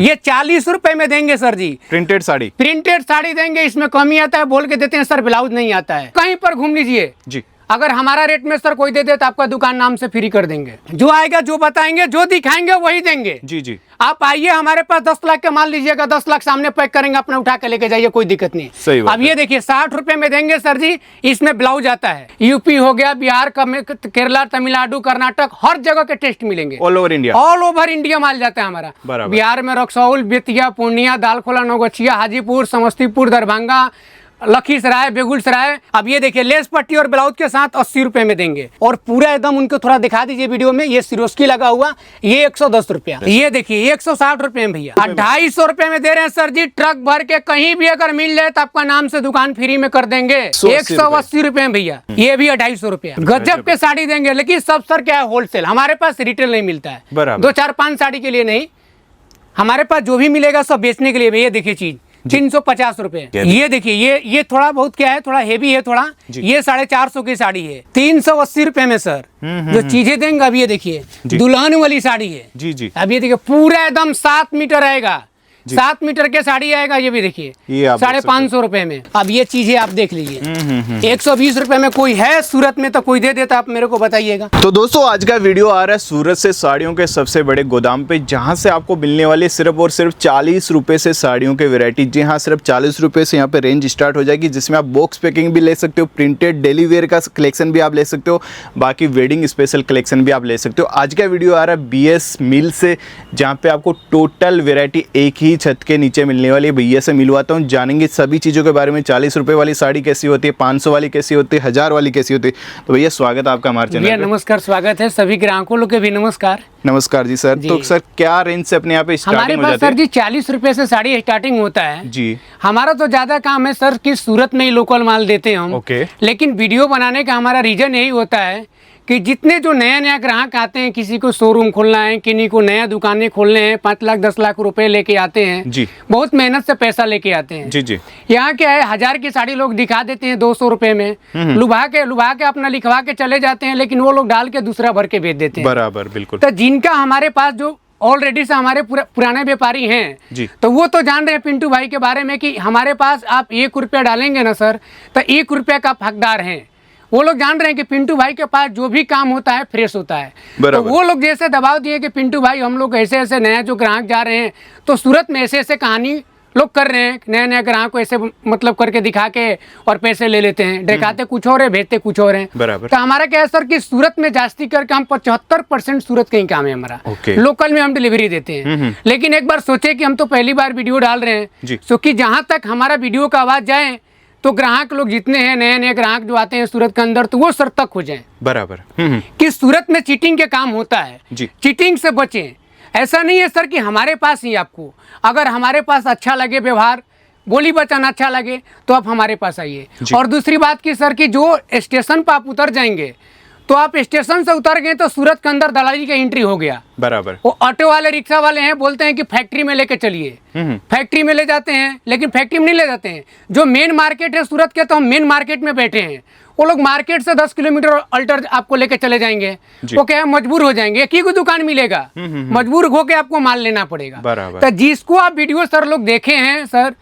ये 40 रुपए में देंगे सर जी। प्रिंटेड साड़ी, प्रिंटेड साड़ी देंगे, इसमें कमी आता है बोल के देते हैं सर, ब्लाउज नहीं आता है। कहीं पर घूम लीजिए जी, अगर हमारा रेट में सर कोई दे दे तो आपका दुकान नाम से फ्री कर देंगे। जो आएगा, जो बताएंगे, जो दिखाएंगे वही देंगे। जी जी। आप आइए हमारे पास 10 लाख का माल लीजिएगा, 10 लाख सामने पैक करेंगे, अपना उठा के लेके जाइए, कोई दिक्कत नहीं। सही बात अब ये देखिए 60 रुपए में देंगे सर जी। इसमें ब्लाउज आता है, यूपी हो गया, बिहार, केरला, तमिलनाडु, कर्नाटक, हर जगह के टेस्ट मिलेंगे। All over India, all over India माल जाता है हमारा। बिहार में रक्सौल, बेतिया, पूर्णिया, दालखोला, नौगछिया, हाजीपुर, समस्तीपुर, दरभंगा, लखीसराय, बेगूसराय। अब ये देखिए लेस पट्टी और ब्लाउज के साथ 80 रुपए में देंगे। और पूरा एकदम उनको थोड़ा दिखा दीजिए वीडियो में। ये सिरोस्की लगा हुआ, ये 110 रुपया। ये देखिए 160 रुपए में भैया, 250 रुपए में दे रहे हैं सर जी। ट्रक भर के कहीं भी अगर मिल जाए तो आपका नाम से दुकान फ्री में कर देंगे। 180 रुपए में भैया, ये भी 250 रुपया। गजब के साड़ी देंगे, लेकिन सब सर क्या है, होलसेल। हमारे पास रिटेल नहीं मिलता है, 2 4 5 साड़ी के लिए नहीं। हमारे पास जो भी मिलेगा सब बेचने के लिए। भैया देखिए चीज 350 रुपए। ये देखिए ये थोड़ा बहुत क्या है, थोड़ा हेवी है थोड़ा। ये 450 की साड़ी है, 380 रुपए में सर जो चीजें देंगे। अब ये देखिए दुल्हन वाली साड़ी है जी जी। अब ये देखिए पूरा एकदम 7 मीटर आएगा, 7 मीटर के साड़ी आएगा। ये भी देखिए 550 रुपए में। अब ये चीजें आप देख लीजिए 120 रुपए में। कोई है सूरत में तो कोई दे देता, आप मेरे को बताइएगा। तो दोस्तों आज का वीडियो आ रहा है सूरत से साड़ियों के सबसे बड़े गोदाम पे, जहां से आपको मिलने वाली सिर्फ और सिर्फ 40 रुपए से साड़ियों के वैरायटी। जी हाँ, सिर्फ 40 रुपए से यहाँ पे रेंज स्टार्ट हो जाएगी, जिसमें आप बॉक्स पैकिंग भी ले सकते हो, प्रिंटेड डेली वेयर का कलेक्शन भी आप ले सकते हो, बाकी वेडिंग स्पेशल कलेक्शन भी आप ले सकते हो। आज का वीडियो आ रहा है BS मिल से, जहाँ पे आपको टोटल वेरायटी एक ही छत के नीचे मिलने वाली है। भैया से मिलवाता हूँ, जानेंगे सभी चीज़ों के बारे में। 40 रुपए वाली साड़ी कैसी होती है, 500 वाली कैसी होती है, 1000 वाली कैसी होती है। तो भैया स्वागत है आपका हमारे चैनल पे। नमस्कार, स्वागत है सभी ग्राहकों लोग के भी नमस्कार। नमस्कार जी सर। तो सर क्या रेंज से अपने यहाँ पे स्टार्टिंग हो जाती है? हमारे पास सर जी 40 रुपए से साड़ी स्टार्टिंग होता है जी। हमारा तो ज्यादा काम है सर कि सूरत में ही लोकल माल देते हैं हम। ओके। लेकिन वीडियो बनाने का हमारा रीजन यही होता है कि जितने जो नया ग्राहक आते हैं, किसी को शोरूम खोलना है, किन्हीं को नया दुकानें खोलने हैं, 5 लाख 10 लाख रुपए लेके आते हैं जी। बहुत मेहनत से पैसा लेके आते हैं जी जी। यहाँ क्या है, 1000 की साड़ी लोग दिखा देते हैं 200 रुपए में, लुभा के अपना लिखवा के चले जाते हैं, लेकिन वो लोग डाल के दूसरा भर के बेच देते हैं। बराबर, बिल्कुल। तो जिनका हमारे पास जो ऑलरेडी से हमारे पुराने व्यापारी हैं जी, तो वो तो जान रहे हैं पिंटू भाई के बारे में कि हमारे पास आप 1 रुपया डालेंगे ना सर तो 1 रुपया का हकदार हैं। वो लोग जान रहे हैं कि पिंटू भाई के पास जो भी काम होता है फ्रेश होता है। तो वो लोग जैसे दबाव दिए कि पिंटू भाई हम लोग ऐसे ऐसे नया जो ग्राहक जा रहे हैं, तो सूरत में ऐसे ऐसे कहानी लोग कर रहे हैं, नया नया ग्राहक को ऐसे मतलब करके दिखा के और पैसे ले लेते हैं, दिखाते कुछ और है, भेजते कुछ और है। तो हमारा क्या है सर कि सूरत में जास्ती करके हम 75% सूरत का ही काम है हमारा। लोकल में हम डिलीवरी देते हैं। लेकिन एक बार सोचे कि हम तो पहली बार वीडियो डाल रहे हैं, तो कि जहाँ तक हमारा वीडियो का आवाज जाए तो ग्राहक लोग जितने हैं, नए नए ग्राहक जो आते हैं सूरत के अंदर, तो वो सतर्क हो जाएं। बराबर। कि सूरत में चीटिंग के काम होता है, चीटिंग से बचें। ऐसा नहीं है सर कि हमारे पास ही आपको, अगर हमारे पास अच्छा लगे व्यवहार, बोली वचन अच्छा लगे तो आप हमारे पास आइए। और दूसरी बात की सर कि जो स्टेशन पर आप उतर जाएंगे तो आप स्टेशन से उतर गए तो सूरत के अंदर दलाली का एंट्री हो गया। बराबर। वो ऑटो वाले, रिक्शा वाले हैं, बोलते हैं कि फैक्ट्री में लेके चलिए, फैक्ट्री में ले जाते हैं, लेकिन फैक्ट्री में नहीं ले जाते हैं। जो मेन मार्केट है सूरत के, तो हम मेन मार्केट में बैठे हैं, वो लोग मार्केट से 10 किलोमीटर अल्टर आपको लेके चले जाएंगे। वो क्या है, मजबूर हो जाएंगे, एक ही को दुकान मिलेगा, मजबूर होके आपको माल लेना पड़ेगा। तो जिसको आप वीडियो सर लोग देखे हैं सर,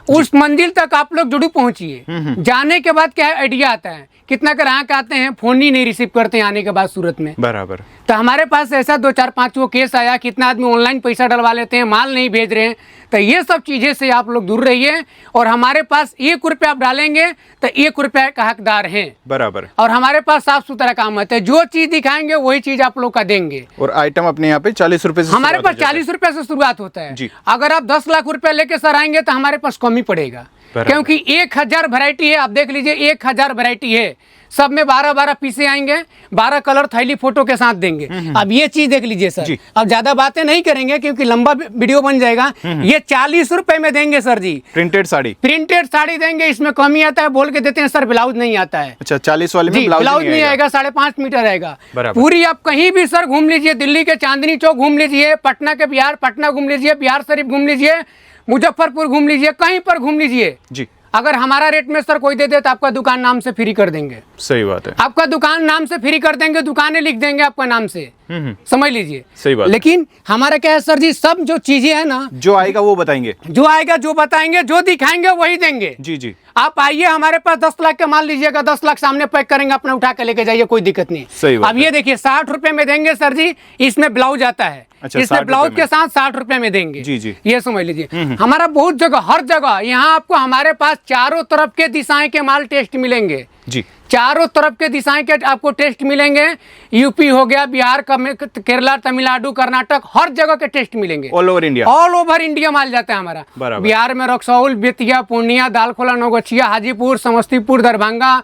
उस मंजिल तक आप लोग जरूर पहुंचिए। जाने के बाद क्या आइडिया आता है, कितना ग्राहक आते हैं फोन ही नहीं रिसीव करते हैं आने के बाद सूरत में। बराबर। तो हमारे पास ऐसा 2 4 5 वो केस आया, कितना आदमी ऑनलाइन पैसा डलवा लेते हैं, माल नहीं भेज रहे हैं। तो ये सब चीजें से आप लोग दूर रहिए। और हमारे पास 1 रुपया आप डालेंगे तो 1 रुपया का हकदार हैं। बराबर। और हमारे पास साफ सुथरा काम होता है, जो चीज दिखाएंगे वही चीज आप लोग का देंगे। और आइटम अपने यहाँ पे 40 रुपए से, हमारे पास 40 रुपए से शुरुआत होता है। अगर आप 10 लाख रुपया लेके सर आएंगे तो हमारे पास कमी पड़ेगा, क्योंकि 1000 वैरायटी है। आप देख लीजिए 1000 वैरायटी है, सब में 12-12 पीसे आएंगे, 12 कलर थैली फोटो के साथ देंगे। अब ये चीज देख लीजिए सर, अब ज्यादा बातें नहीं करेंगे क्योंकि लंबा वीडियो बन जाएगा। ये 40 रुपए में देंगे सर जी। प्रिंटेड साड़ी, प्रिंटेड साड़ी देंगे, इसमें कमी आता है बोल के देते हैं सर, ब्लाउज नहीं आता है। अच्छा, 40 वाले में ब्लाउज नहीं आएगा, 5.5 मीटर आएगा पूरी। आप कहीं भी सर घूम लीजिए, दिल्ली के चांदनी चौक घूम लीजिए, पटना के बिहार पटना घूम लीजिए, बिहार शरीफ घूम लीजिए, मुजफ्फरपुर घूम लीजिए, कहीं पर घूम लीजिए जी। अगर हमारा रेट में सर कोई दे दे तो आपका दुकान नाम से फ्री कर देंगे। सही बात है, आपका दुकान नाम से फ्री कर देंगे, दुकानें लिख देंगे आपका नाम से। समझ लीजिए। सही बात। लेकिन हमारा क्या है सर जी, सब जो चीजें है ना, जो आएगा वो बताएंगे, जो आएगा जो बताएंगे, जो दिखाएंगे वही देंगे। जी जी। आप आइए हमारे पास 10 लाख का माल लीजिएगा, 10 लाख सामने पैक करेंगे, अपना उठा के लेके जाइए, कोई दिक्कत नहीं। सही बात अब ये देखिए 60 रुपए में देंगे सर जी, इसमें ब्लाउज आता है। अच्छा, इसमें 60 ब्लाउज रुपए के साथ 60 रुपए में देंगे। जी जी। ये समझ लीजिए। हमारा बहुत जगह, हर जगह यहाँ आपको हमारे पास चारों तरफ के दिशाएं के माल टेस्ट मिलेंगे जी। चारों तरफ के दिशाएं के आपको टेस्ट मिलेंगे। यूपी हो गया, बिहार, केरला, तमिलनाडु, कर्नाटक, हर जगह के टेस्ट मिलेंगे। All over India, all over India माल जाता है हमारा। बराबर। बिहार में रक्सौल, बेतिया, पूर्णिया, दालखोला, नौगछिया, हाजीपुर, समस्तीपुर, दरभंगा,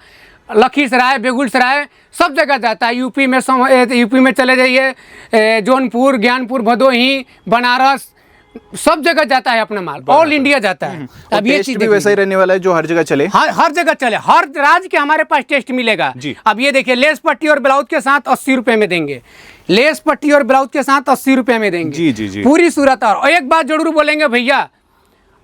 लखीसराय, बेगूसराय, सब जगह जाता है। यूपी में चले जाइए, जौनपुर, ज्ञानपुर, भदोही, बनारस, सब जगह जाता है अपना माल, ऑल इंडिया जाता है। अब ये चीज भी वैसा ही रहने वाला है जो हर जगह चले, हर जगह चले, हर राज्य के हमारे पास टेस्ट मिलेगा जी। अब ये देखिए, लेस पट्टी और ब्लाउज के साथ 80 रुपए में देंगे। लेस पट्टी और ब्लाउज के साथ 80 रुपए में देंगे। जी जी जी। पूरी सूरत। और एक बात जरूर बोलेंगे भैया,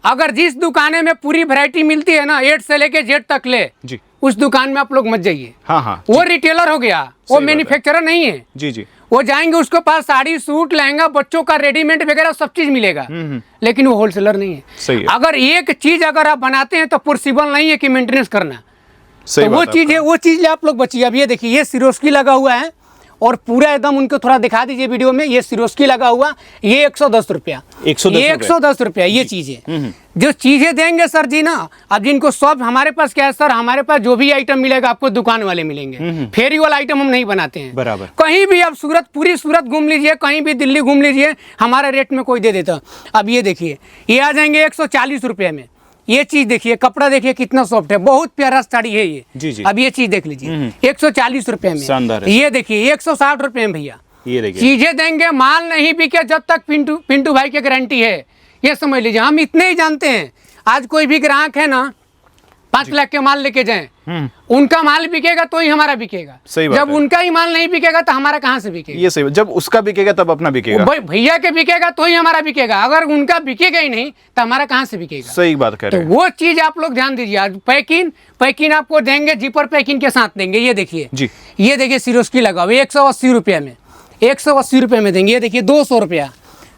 अगर जिस दुकाने में पूरी वैरायटी मिलती है ना, 8 से लेके जेड तक ले जी, उस दुकान में आप लोग मत जाइए। हाँ हाँ, वो रिटेलर हो गया, वो मैन्युफैक्चरर नहीं है। जी जी। वो जाएंगे, उसके पास साड़ी, सूट, लहंगा, बच्चों का रेडीमेड वगैरह सब चीज मिलेगा, लेकिन वो होलसेलर नहीं है। सही है। अगर एक चीज अगर आप बनाते हैं तो पॉसिबल नहीं है कि मेंटेनेंस करना। सही तो वो बात है चीज है, वो चीज आप लोग बचिए। अब ये देखिए, ये सिरोस्की लगा हुआ है और पूरा एकदम, उनको थोड़ा दिखा दीजिए वीडियो में। ये सिरोस्की लगा हुआ, ये 110 रुपया, 110 रुपया ये चीज है। जो चीजें देंगे सर जी ना, अब जिनको सब हमारे पास क्या है सर, हमारे पास जो भी आइटम मिलेगा आपको दुकान वाले मिलेंगे। फेरी वाला आइटम हम नहीं बनाते हैं। बराबर। कहीं भी आप सूरत, पूरी सूरत घूम लीजिए, कहीं भी दिल्ली घूम लीजिए, हमारे रेट में कोई दे देता। अब ये देखिए, ये आ जाएंगे 140 रुपये में। ये चीज देखिए, कपड़ा देखिए कितना सॉफ्ट है, बहुत प्यारा साड़ी है ये। जी जी। अब ये चीज देख लीजिए, 140 रुपए में शानदार है। ये देखिए 160 रुपए में भैया। ये देखिए, चीजें देंगे, माल नहीं बिके जब तक पिंटू भाई की गारंटी है। ये समझ लीजिए, हम इतने ही जानते हैं। आज कोई भी ग्राहक है ना, 5 लाख के माल लेके जाए, उनका माल बिकेगा तो ही हमारा बिकेगा। सही बात जब है। उनका ही माल नहीं बिकेगा तो हमारा कहाँ से बिकेगा? ये सही, जब उसका बिकेगा तब अपना बिकेगा। भैया के बिकेगा तो ही हमारा बिकेगा, अगर उनका बिकेगा ही नहीं तो हमारा कहाँ से बिकेगा? सही बात कह तो रहे हैं। वो चीज आप लोग ध्यान दीजिए। आज पैकिंग आपको देंगे, जीपर पैकिंग के साथ देंगे। ये देखिए जी। ये देखिए, सिरोस्की लगा हुआ 180 रुपये में, 180 रुपये में देंगे। ये देखिए 200 रुपया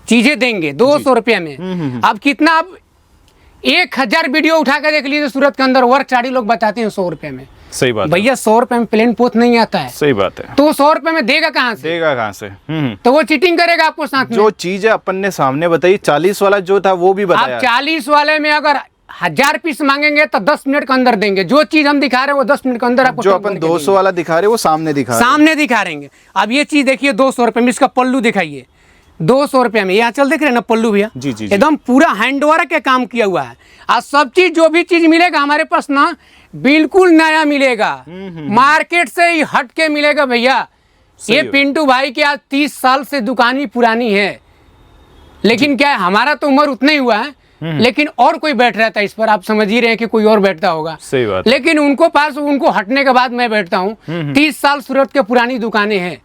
चीजें देंगे, 200 रुपये में। अब कितना, आप 1000 वीडियो उठा कर देख लीजिए, सूरत के अंदर वर्क साड़ी लोग बताते हैं 100 रुपये में। सही बात है। भैया 100 रुपये में प्लेन पोत नहीं आता है, सही बात है। तो 100 रुपये में देगा कहाँ से? देगा कहाँ से? तो वो चीटिंग करेगा आपको साथ में। जो चीज है अपन ने सामने बताई, 40 वाला जो था वो भी बताया। आप 40 वाले में अगर 1000 पीस मांगेंगे तो 10 मिनट के अंदर देंगे। जो चीज हम दिखा रहे हैं वो 10 मिनट के अंदर आपको जो अपन 200 वाला दिखा रहे हैं वो सामने दिखा रहे हैं। सामने दिखा रहेंगे। अब ये चीज देखिए 200 रुपये में, इसका पल्लू दिखाइए 200 रुपये में। यहाँ चल देख रहे हैं ना पल्लू भैया, जी जी जी। एकदम पूरा हैंडवर्क के काम किया हुआ है। आज सब चीज, जो भी चीज मिलेगा हमारे पास ना, बिल्कुल नया मिलेगा, मार्केट से ही हट के मिलेगा भैया। ये पिंटू भाई की आज 30 साल से दुकान ही पुरानी है, लेकिन क्या है, हमारा तो उम्र उतना ही हुआ है, लेकिन और कोई बैठ रहा था इस पर, आप समझ ही रहे हैं कि कोई और बैठता होगा। सही बात। लेकिन उनको हटने के बाद मैं बैठता हूँ। 30 साल सूरत के पुरानी दुकानें हैं,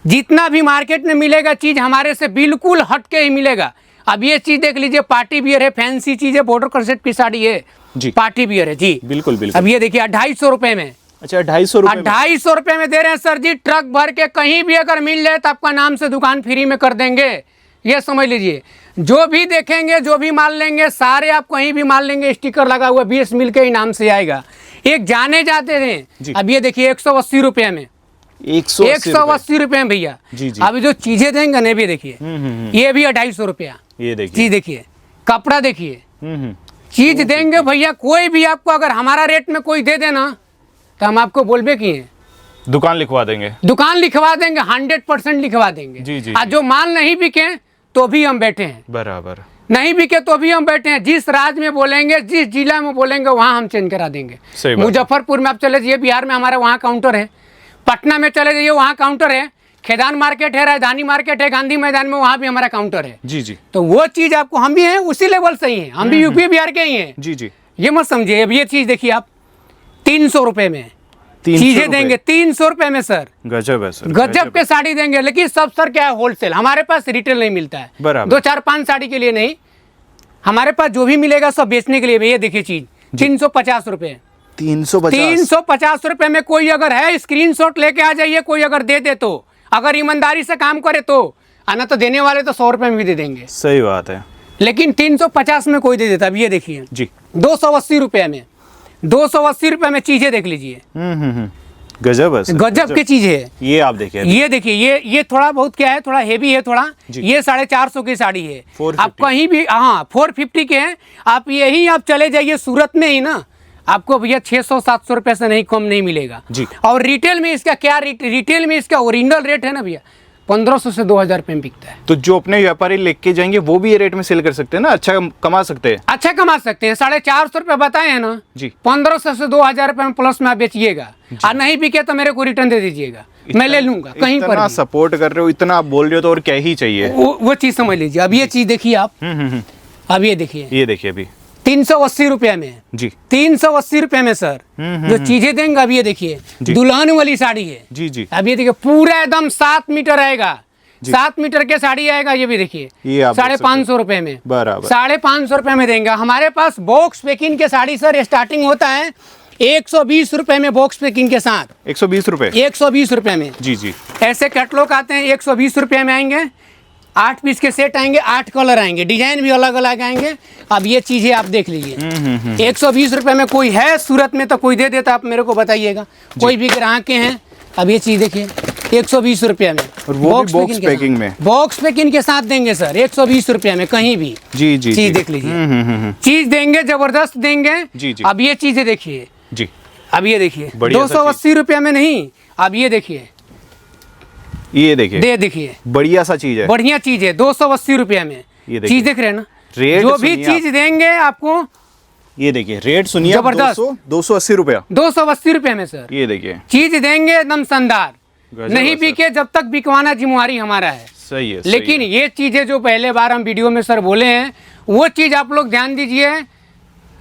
जितना भी मार्केट में मिलेगा चीज हमारे से बिल्कुल हट के ही मिलेगा। अब ये चीज देख लीजिए, पार्टी वियर है, फैंसी चीज है, बॉर्डर क्रसेट की साड़ी है जी, पार्टी वियर है जी, बिल्कुल बिल्कुल। अब ये देखिए 250 रुपए में। अच्छा 250 रुपए? 250 रुपए में दे रहे हैं सर जी। ट्रक भर के कहीं भी अगर मिल जाए तो आपका नाम से दुकान फ्री में कर देंगे। ये समझ लीजिए, जो भी देखेंगे, जो भी माल लेंगे, सारे आप कहीं भी माल लेंगे, स्टिकर लगा हुआ 20 मिल के इनाम से आएगा। एक जाने जाते हैं। अब ये देखिए 180 रुपये में, 180 रुपये में भैया। अभी जो चीजें देंगे ना, भी देखिए ये भी 250 रुपया। ये देखिए चीज देखिए, कपड़ा देखिए, चीज देंगे भैया। कोई भी आपको अगर हमारा रेट में कोई दे देना तो हम आपको बोलबे किए, दुकान लिखवा देंगे, दुकान लिखवा देंगे, 100% लिखवा देंगे। जी जी। आज जो माल नहीं बिके तो भी हम बैठे हैं, बराबर। नहीं बिके तो भी हम बैठे हैं। जिस राज्य में बोलेंगे, जिस जिला में बोलेंगे, वहाँ हम चेंज करा देंगे। मुजफ्फरपुर में आप चले जाइए, बिहार में हमारा वहाँ काउंटर है। पटना में चले जाइए, वहाँ काउंटर है। खेदान मार्केट है, राजधानी मार्केट है, गांधी मैदान में, वहाँ भी हमारा काउंटर है। जी जी। तो वो चीज आपको, हम भी हैं उसी लेवल से ही हैं, हम भी यूपी बिहार के ही हैं। जी जी। ये मत समझिए। अब ये चीज देखिए आप, 300 रुपए में चीजें देंगे, 300 रुपए में सर। गजब है सर, गजब के साड़ी देंगे। लेकिन सब सर क्या है, होलसेल। हमारे पास रिटेल नहीं मिलता है, 2 4 5 साड़ी के लिए नहीं। हमारे पास जो भी मिलेगा सब बेचने के लिए। ये देखिए चीज 350 रुपए, 350 रुपए में। कोई अगर है, स्क्रीनशॉट लेके आ जाइए, कोई अगर दे दे तो अगर ईमानदारी से काम करे तो, आना तो देने वाले तो 100 रुपये में भी दे देंगे। सही बात है। लेकिन 350 में कोई दे देता। अब ये देखिए जी 280 रुपये में, 280 रुपये में चीजें देख लीजिए। गजब है सर, गजब की चीज है। ये आप देखिए, ये देखिए, ये थोड़ा बहुत क्या है, थोड़ा हेवी है थोड़ा। ये 450 की साड़ी है। 450 आप कहीं भी, हाँ 450 के हैं आप, यही आप चले जाइए सूरत में ही ना, आपको भैया 600-700 रुपये से नहीं कम नहीं मिलेगा जी। और रिटेल में इसका क्या रिटेल में इसका ओरिजिनल रेट है ना भैया 1500 से 2000 रुपये में बिकता है। तो जो अपने व्यापारी लेके जाएंगे वो भी ये रेट में सेल कर सकते हैं ना, अच्छा कमा सकते हैं। अच्छा कमा सकते हैं। 450 रुपये बताए हैं ना जी, 1500 से 2000 रुपये में प्लस में आप बेचिएगा, और नहीं बिके तो मेरे को रिटर्न दे दीजिएगा, मैं ले लूंगा कहीं पर। इतना सपोर्ट कर रहे हो, इतना आप बोल रहे हो तो और क्या ही चाहिए। वो चीज समझ लीजिए। अब ये चीज देखिए आप, अब ये देखिए, ये देखिए अभी 380 रुपये में जी, 380 रुपये में सर जो चीजें देंगे। अब ये देखिए दुल्हन वाली साड़ी है जी जी, अब ये देखिए पूरा एकदम 7 मीटर आएगा, 7 मीटर के साड़ी आएगा। ये भी देखिए ये आप 550 रुपये में, बराबर 550 रुपये में देंगे। हमारे पास बॉक्स पैकिंग के साड़ी सर स्टार्टिंग होता है 120 रुपये में, बॉक्स पैकिंग के साथ 120 रुपये, 120 रुपये में। जी जी, ऐसे कैटलॉग आते हैं 120 रुपये में आएंगे, 8 पीस के सेट आएंगे, 8 कलर आएंगे, डिजाइन भी अलग अलग आएंगे। अब ये चीजें आप देख लीजिए। 120 रुपये में कोई है सूरत में तो कोई दे देता, आप मेरे को बताइएगा। कोई भी ग्राहक के हैं। अब ये चीज देखिए 120 रुपये में, और वो भी बॉक्स पैकिंग में, बॉक्स पैकिंग के साथ देंगे सर 120 रुपये में कहीं भी। जी जी, चीज देख लीजिए, चीज देंगे जबरदस्त देंगे। जी जी, अब ये चीजें देखिए जी, अब ये देखिए 280 रुपये में नहीं, अब ये देखिए, ये देखिए देखिए बढ़िया सा चीज है, बढ़िया चीज है 280 रुपये में। ये देखिए, चीज देख रहे हैं ना, रेट जो भी चीज देंगे आपको, ये देखिए रेट सुनिए, जबरदस्त 280 रुपया, 280 रुपये में सर ये देखिए चीज देंगे एकदम शानदार। नहीं बिके जब तक बिकवाना जिम्मेवारी हमारा है। सही है। लेकिन ये चीजें जो पहले बार हम वीडियो में सर बोले हैं, वो चीज आप लोग ध्यान दीजिए।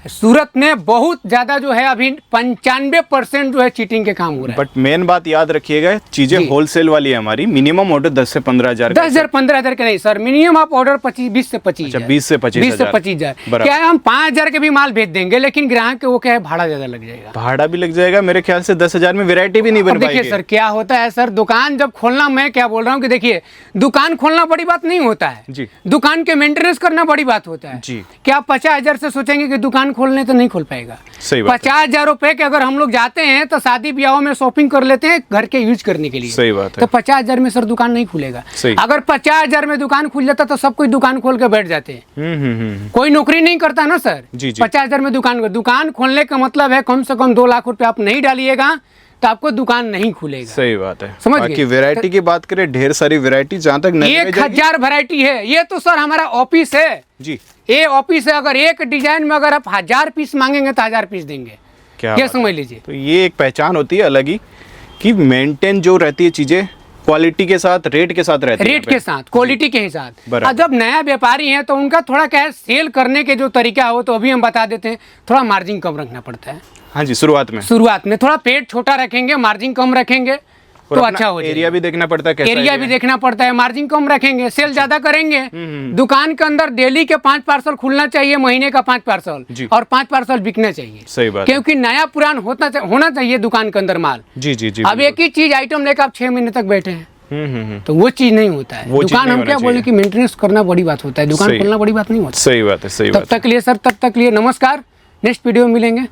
सूरत में बहुत ज्यादा जो है अभी 95% जो है चीटिंग के काम हो रहा है। बट मेन बात याद रखिएगा, चीजें होलसेल वाली है हमारी, मिनिमम ऑर्डर 10 से 15 हजार, 10,000-15,000 के नहीं सर, मिनिमम आप ऑर्डर 20 से 25, 20 से 25 हजार। क्या है, हम 5,000 के भी माल भेज देंगे, लेकिन ग्राहक के वो क्या है भाड़ा ज्यादा लग जाएगा, भाड़ा भी लग जाएगा। मेरे ख्याल से 10,000 में वैरायटी भी नहीं बन पाएगी। देखिए सर क्या होता है सर, दुकान जब खोलना, मैं क्या बोल रहा हूँ कि देखिए दुकान खोलना बड़ी बात नहीं होता है जी, दुकान के मेंटेनेंस करना बड़ी बात होता है जी। क्या आप 50,000 से सोचेंगे कि दुकान खोलने तो नहीं खोल पाएगा। सही बात। 50,000 रुपए के अगर हम लोग जाते हैं तो शादी ब्याहों में शॉपिंग कर लेते हैं घर के यूज करने के लिए। सही बात है। तो 50,000 में सर दुकान नहीं खुलेगा। अगर 50,000 में दुकान खुल जाता तो सब कोई दुकान खोल के बैठ जाते हैं। कोई नौकरी नहीं करता ना सर। 50,000 में दुकान खोलने का मतलब है कम से कम 2 लाख रुपए आप नहीं डालिएगा तो आपको दुकान नहीं खुलेगा। सही बात है। समझ बाकी वैरायटी की बात करें, ढेर सारी वैरायटी, जहाँ तक 1000 वैरायटी है। ये तो सर हमारा ऑफिस है जी, ये ऑफिस है। अगर एक डिजाइन में अगर आप 1000 पीस मांगेंगे तो 1000 पीस देंगे। क्या ये समझ लीजिए। तो ये एक पहचान होती है अलग ही कि मेंटेन जो रहती है चीजें क्वालिटी के साथ, रेट के साथ रहती है, रेट के साथ, क्वालिटी के साथ। बराबर। और जब नया व्यापारी है तो उनका थोड़ा क्या है, सेल करने के जो तरीका हो तो अभी हम बता देते हैं, थोड़ा मार्जिन कम रखना पड़ता है। हाँ जी, शुरुआत में थोड़ा पेट छोटा रखेंगे, मार्जिन कम रखेंगे तो अच्छा हो जाएगा। एरिया भी देखना पड़ता है, कैसा एरिया भी देखना पड़ता है, मार्जिन कम रखेंगे, सेल ज्यादा करेंगे। दुकान के अंदर डेली के 5 पार्सल खुलना चाहिए, महीने का 5 पार्सल, और 5 पार्सल बिकना चाहिए। सही बात, क्योंकि नया पुरान होना चाहिए दुकान के अंदर माल। जी जी जी। अब एक ही चीज आइटम लेकर आप 6 महीने तक बैठे हैं तो वो चीज नहीं होता है। दुकान हम क्या बोले कि मेंटेनेंस करना बड़ी बात होता है, दुकान खोलना बड़ी बात नहीं होता। सही बात है, सही बात। तब तक लिए सर, तब तक लिए नमस्कार, नेक्स्ट वीडियो में मिलेंगे।